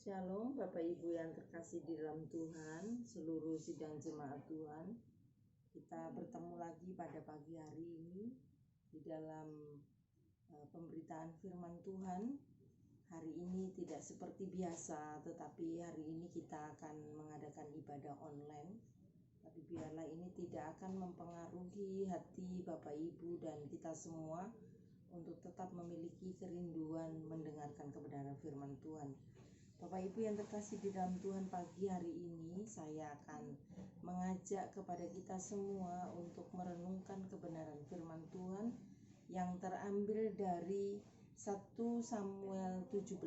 Shalom Bapak Ibu yang terkasih di dalam Tuhan, seluruh sidang jemaat Tuhan. Kita bertemu lagi pada pagi hari ini di dalam pemberitaan firman Tuhan. Hari ini tidak seperti biasa, tetapi hari ini kita akan mengadakan ibadah online. Tapi biarlah ini tidak akan mempengaruhi hati Bapak Ibu dan kita semua untuk tetap memiliki kerinduan mendengarkan kebenaran firman Tuhan. Bapak Ibu yang terkasih di dalam Tuhan, pagi hari ini saya akan mengajak kepada kita semua untuk merenungkan kebenaran firman Tuhan yang terambil dari 1 Samuel 17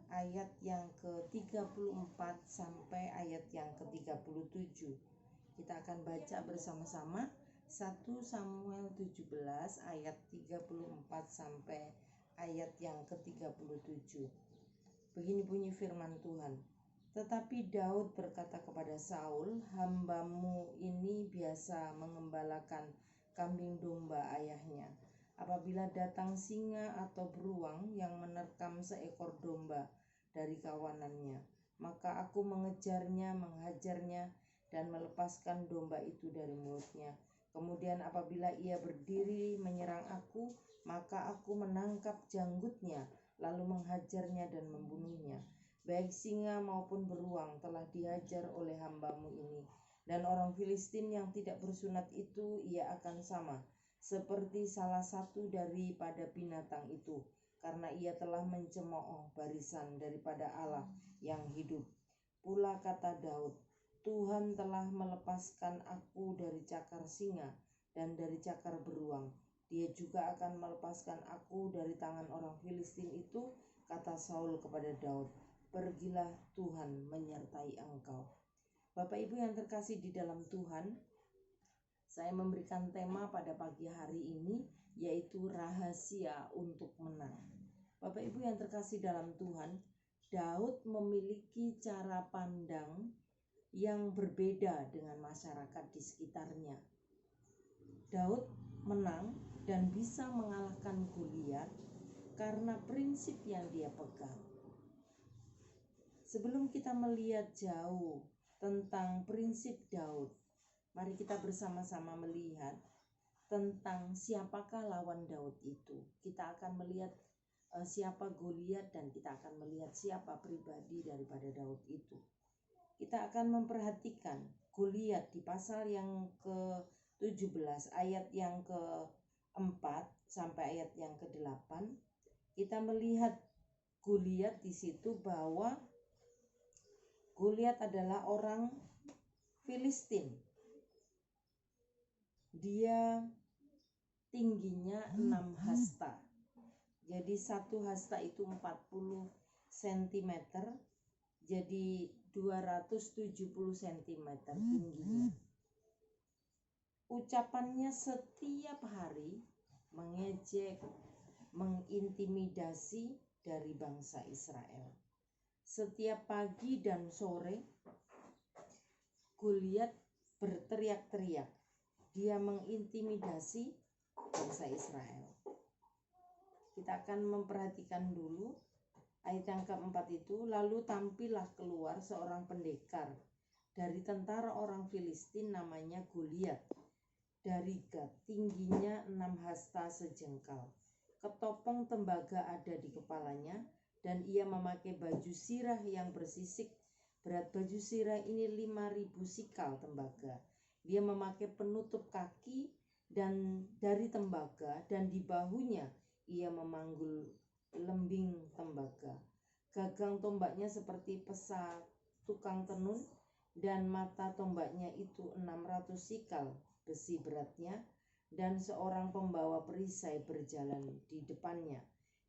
ayat yang ke-34 sampai ayat yang ke-37. Kita akan baca bersama-sama 1 Samuel 17 ayat 34 sampai ayat yang ke-37. Begini bunyi firman Tuhan. Tetapi Daud berkata kepada Saul, "Hambamu ini biasa mengembalakan kambing domba ayahnya. Apabila datang singa atau beruang yang menerkam seekor domba dari kawanannya, maka aku mengejarnya, menghajarnya, dan melepaskan domba itu dari mulutnya. Kemudian apabila ia berdiri menyerang aku, maka aku menangkap janggutnya, lalu menghajarnya dan membunuhnya. Baik singa maupun beruang telah dihajar oleh hambamu ini. Dan orang Filistin yang tidak bersunat itu ia akan sama seperti salah satu daripada binatang itu, karena ia telah mencemooh barisan daripada Allah yang hidup." Pula kata Daud, "Tuhan telah melepaskan aku dari cakar singa dan dari cakar beruang. Dia juga akan melepaskan aku dari tangan orang Filistin itu." Kata Saul kepada Daud, "Pergilah, Tuhan menyertai engkau." Bapak Ibu yang terkasih di dalam Tuhan, saya memberikan tema pada pagi hari ini, yaitu rahasia untuk menang. Bapak Ibu yang terkasih dalam Tuhan, Daud memiliki cara pandang yang berbeda dengan masyarakat di sekitarnya. Daud menang dan bisa mengalahkan Goliat karena prinsip yang dia pegang. Sebelum kita melihat jauh tentang prinsip Daud, mari kita bersama-sama melihat tentang siapakah lawan Daud itu. Kita akan melihat siapa Goliat dan kita akan melihat siapa pribadi daripada Daud itu. Kita akan memperhatikan Goliat di pasal yang ke-17 ayat yang ke-4 sampai ayat yang ke-8. Kita melihat Goliat di situ bahwa Goliat adalah orang Filistin. Dia tingginya 6 hasta. Jadi 1 hasta itu 40 cm. Jadi 270 cm tingginya. Ucapannya setiap hari mengejek, mengintimidasi dari bangsa Israel. Setiap pagi dan sore Goliat berteriak-teriak. Dia mengintimidasi bangsa Israel. Kita akan memperhatikan dulu ayat yang keempat itu. Lalu tampillah keluar seorang pendekar dari tentara orang Filistin, namanya Goliat, dari Gat, tingginya 6 hasta sejengkal. Ketopong tembaga ada di kepalanya, dan ia memakai baju sirah yang bersisik. Berat baju sirah ini 5.000 sikal tembaga. Dia memakai penutup kaki dan dari tembaga, dan di bahunya ia memanggul lembing tembaga. Gagang tombaknya seperti pesa tukang tenun, dan mata tombaknya itu 600 sikal besi beratnya, dan seorang pembawa perisai berjalan di depannya.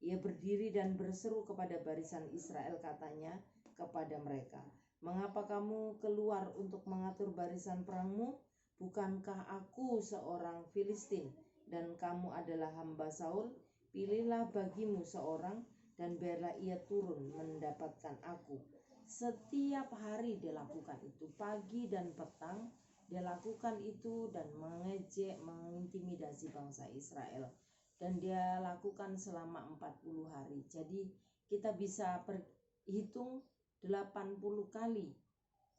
Ia berdiri dan berseru kepada barisan Israel, katanya kepada mereka, "Mengapa kamu keluar untuk mengatur barisan perangmu? Bukankah aku seorang Filistin dan kamu adalah hamba Saul? Pilihlah bagimu seorang dan biarlah ia turun mendapatkan aku." Setiap hari dia lakukan itu, pagi dan petang dia lakukan itu, dan mengejek, mengintimidasi bangsa Israel. Dan dia lakukan selama 40 hari. Jadi kita bisa hitung 80 kali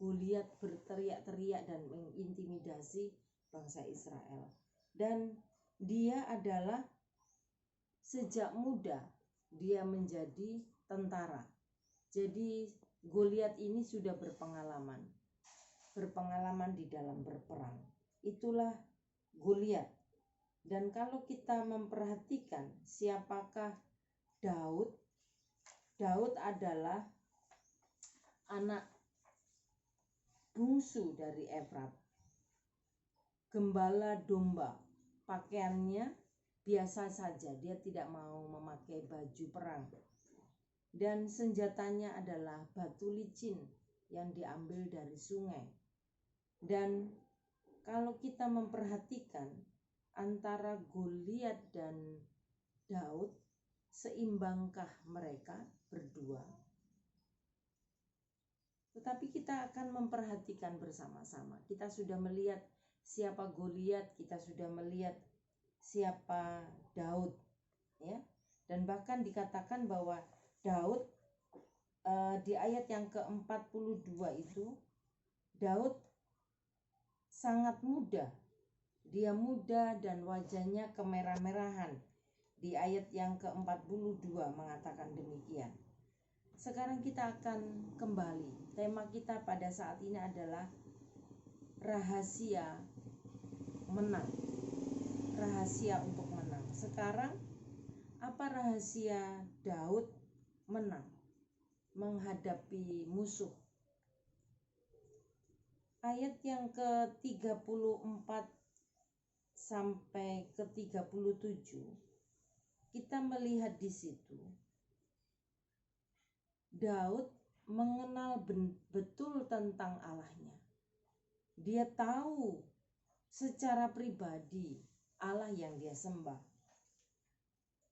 Goliat berteriak-teriak dan mengintimidasi bangsa Israel. Dan dia adalah sejak muda dia menjadi tentara. Jadi Goliat ini sudah berpengalaman di dalam berperang. Itulah Goliat. Dan kalau kita memperhatikan siapakah Daud, Daud adalah anak bungsu dari Efrat, gembala domba. Pakaiannya biasa saja, dia tidak mau memakai baju perang. Dan senjatanya adalah batu licin yang diambil dari sungai. Dan kalau kita memperhatikan antara Goliat dan Daud, seimbangkah mereka berdua? Tetapi kita akan memperhatikan bersama-sama. Kita sudah melihat siapa Goliat, kita sudah melihat siapa Daud, ya. Dan bahkan dikatakan bahwa Daud di ayat yang ke-42 itu, Daud sangat muda. Dia muda dan wajahnya kemerah-merahan. Di ayat yang ke-42 mengatakan demikian. Sekarang kita akan kembali. Tema kita pada saat ini adalah rahasia menang. Rahasia untuk menang. Sekarang apa rahasia Daud menang menghadapi musuh? Ayat yang ke-34 sampai ke-37 kita melihat di situ Daud mengenal betul tentang Allahnya. Dia tahu secara pribadi Allah yang dia sembah.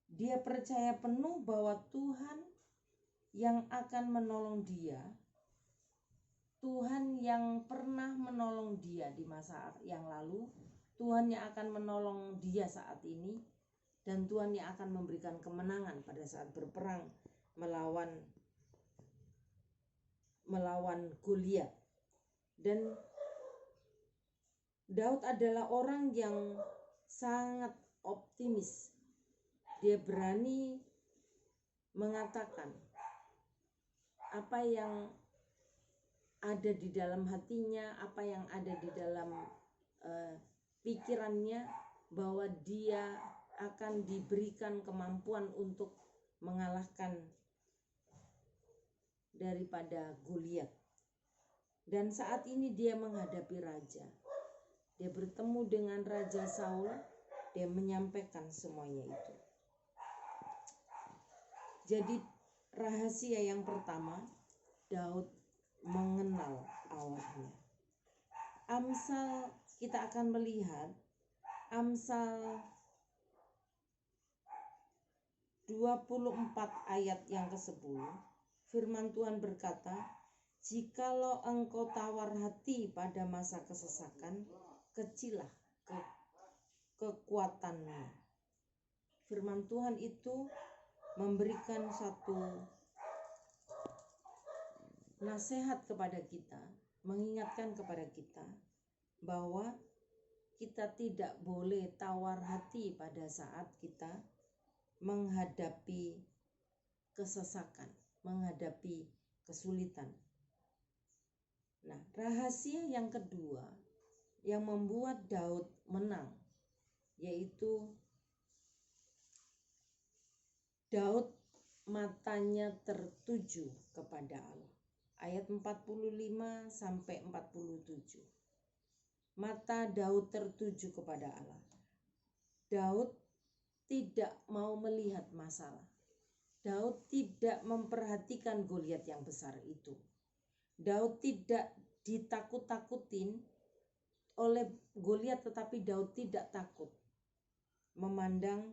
Dia percaya penuh bahwa Tuhan yang akan menolong dia, Tuhan yang pernah menolong dia di masa yang lalu, Tuhan yang akan menolong dia saat ini, dan Tuhan yang akan memberikan kemenangan pada saat berperang melawan Goliat. Dan Daud adalah orang yang sangat optimis. Dia berani mengatakan apa yang ada di dalam hatinya, apa yang ada di dalam pikirannya, bahwa dia akan diberikan kemampuan untuk mengalahkan daripada Goliat. Dan saat ini dia menghadapi raja. Dia bertemu dengan Raja Saul, dia menyampaikan semuanya itu. Jadi rahasia yang pertama, Daud mengenal Allahnya. Amsal, kita akan melihat Amsal 24 ayat yang ke-10. Firman Tuhan berkata, jikalau engkau tawar hati pada masa kesesakan, kecilah kekuatanmu. Firman Tuhan itu memberikan satu nasihat kepada kita, mengingatkan kepada kita bahwa kita tidak boleh tawar hati pada saat kita menghadapi kesesakan, menghadapi kesulitan. Nah, rahasia yang kedua yang membuat Daud menang, yaitu Daud matanya tertuju kepada Allah. Ayat 45 sampai 47. Mata Daud tertuju kepada Allah. Daud tidak mau melihat masalah. Daud tidak memperhatikan Goliat yang besar itu. Daud tidak ditakut-takutin oleh Goliat, tetapi Daud tidak takut memandang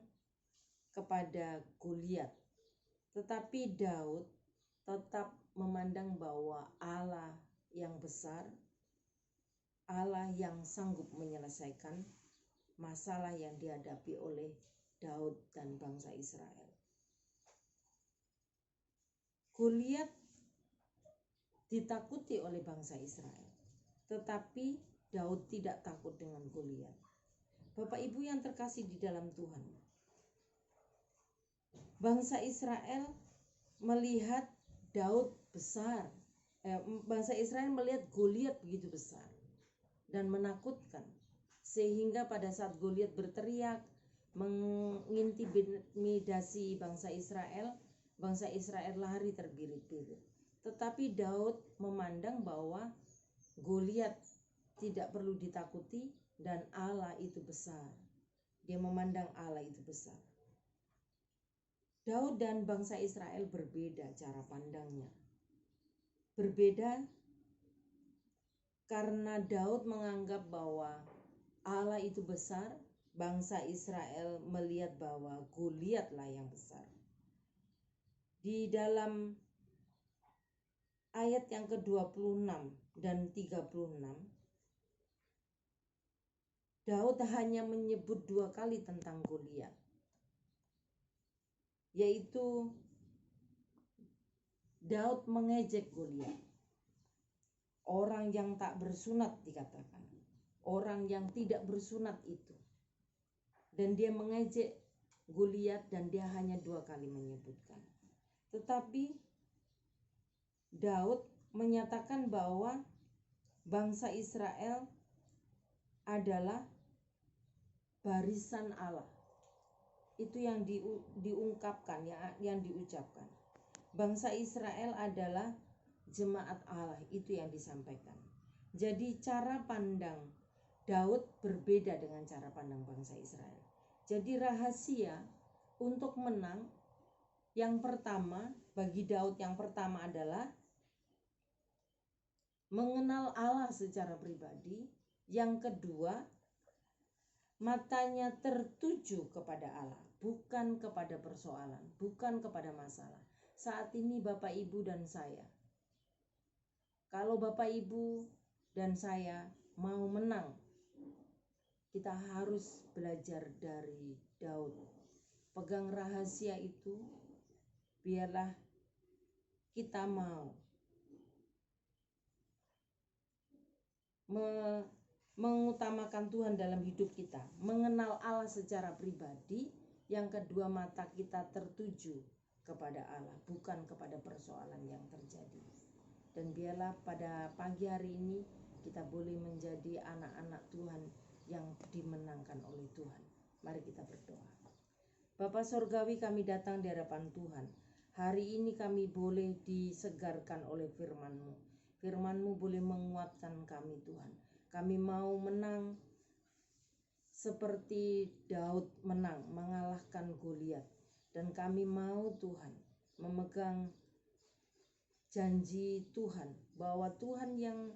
kepada Goliat. Tetapi Daud tetap memandang bahwa Allah yang besar, Allah yang sanggup menyelesaikan masalah yang dihadapi oleh Daud dan bangsa Israel. Goliat ditakuti oleh bangsa Israel. Tetapi Daud tidak takut dengan Goliat. Bapak Ibu yang terkasih di dalam Tuhan, bangsa Israel melihat Daud besar. Bangsa Israel melihat Goliat begitu besar dan menakutkan, sehingga pada saat Goliat berteriak mengintimidasi bangsa Israel lari terbirit-birit. Tetapi Daud memandang bahwa Goliat tidak perlu ditakuti dan Allah itu besar. Dia memandang Allah itu besar. Daud dan bangsa Israel berbeda cara pandangnya. Berbeda karena Daud menganggap bahwa Allah itu besar, bangsa Israel melihat bahwa Goliatlah yang besar. Di dalam ayat yang ke-26 dan 36, Daud hanya menyebut 2 kali tentang Goliat, yaitu Daud mengejek Goliat. Orang yang tak bersunat dikatakan. Orang yang tidak bersunat itu. Dan dia mengejek Goliat dan dia hanya 2 kali menyebutkan. Tetapi Daud menyatakan bahwa bangsa Israel adalah barisan Allah. Itu yang diungkapkan, yang diucapkan. Bangsa Israel adalah jemaat Allah, itu yang disampaikan. Jadi cara pandang Daud berbeda dengan cara pandang bangsa Israel. Jadi rahasia untuk menang yang pertama bagi Daud, yang pertama adalah mengenal Allah secara pribadi. Yang kedua, matanya tertuju kepada Allah, bukan kepada persoalan, bukan kepada masalah. Saat ini Bapak Ibu dan saya, kalau Bapak Ibu dan saya mau menang, kita harus belajar dari Daud. Pegang rahasia itu, biarlah kita mau mengutamakan Tuhan dalam hidup kita, mengenal Allah secara pribadi. Yang kedua, mata kita tertuju kepada Allah, bukan kepada persoalan yang terjadi. Dan biarlah pada pagi hari ini kita boleh menjadi anak-anak Tuhan yang dimenangkan oleh Tuhan. Mari kita berdoa. Bapa Surgawi, kami datang di hadapan Tuhan. Hari ini kami boleh disegarkan oleh firman-Mu. Firman-Mu boleh menguatkan kami, Tuhan. Kami mau menang seperti Daud menang, mengalahkan Goliat. Dan kami mau, Tuhan, memegang janji Tuhan bahwa Tuhan yang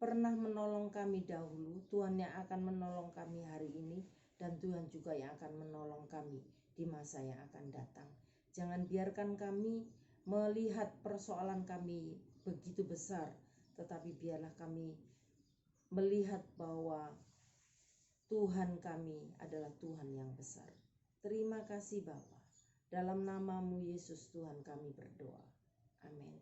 pernah menolong kami dahulu, Tuhan yang akan menolong kami hari ini, dan Tuhan juga yang akan menolong kami di masa yang akan datang. Jangan biarkan kami melihat persoalan kami begitu besar, tetapi biarlah kami melihat bahwa Tuhan kami adalah Tuhan yang besar. Terima kasih Bapa. Dalam nama-Mu Yesus Tuhan kami berdoa. Amin.